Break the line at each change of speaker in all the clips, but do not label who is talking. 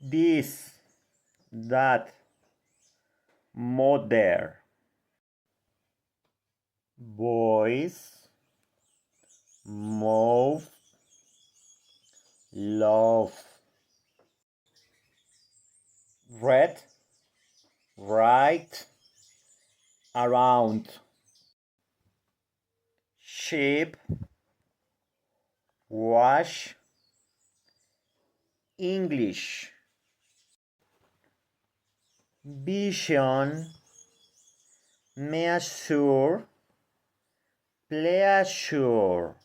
this, that, mother, voice, mouth, love, read, right, around, sheep, wash, English, vision, measure, pleasure,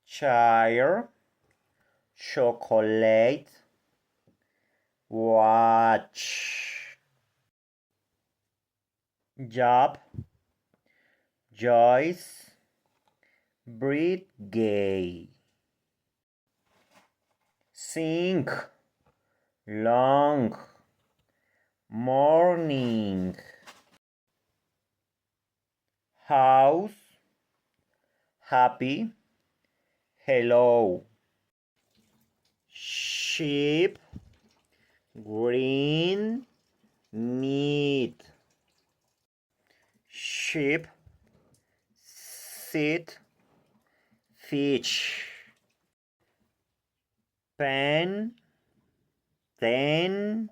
chair, chocolate, watch, job, Joyce, breathe, gay, sing, long, morning, house, happy, hello, sheep, green, meat, sheep, sit, fish, pen, ten,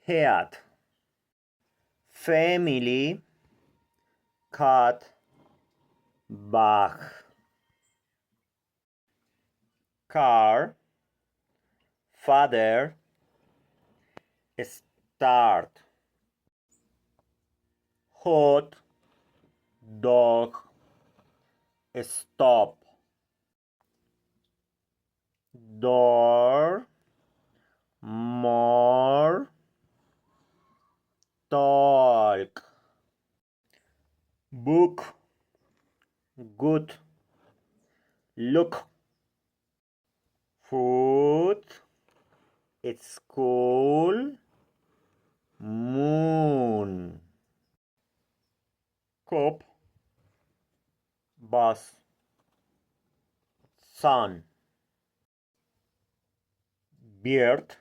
head, family, cat, bag, car, father, start, hot, dog, stop, door, more, talk, book, good, look, food, school, moon, cup, bus, sun, beard,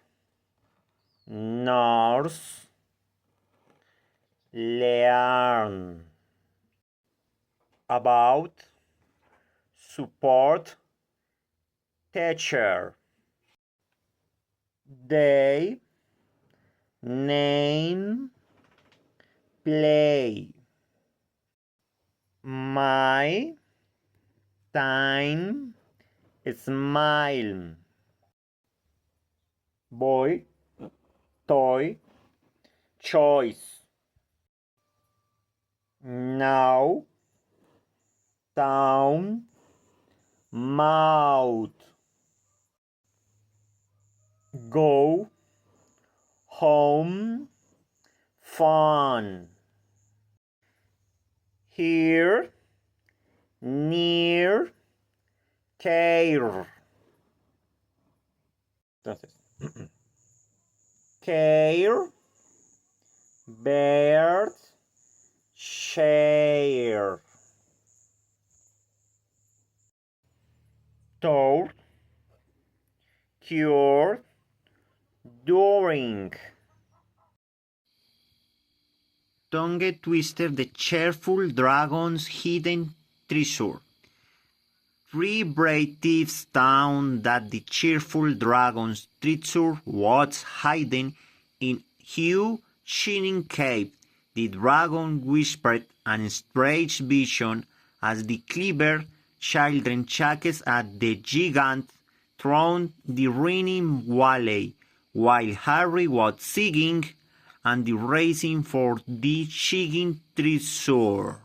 nurse, learn, about, support, teacher, day, name, play, my, time, smile, boy, toy, choice, now, town, mouth, go, home, fun, here, near, care. Entonces, care, bird, share, tour, cure, during. Tongue Twister, the cheerful dragon's hidden treasure. 3 brave thieves found that the cheerful dragon's treasure was hidden in huge shining cave. The dragon whispered an strange vision as the clever children chased at the gigant through the raining valley, while Harry was singing and racing for the hidden treasure.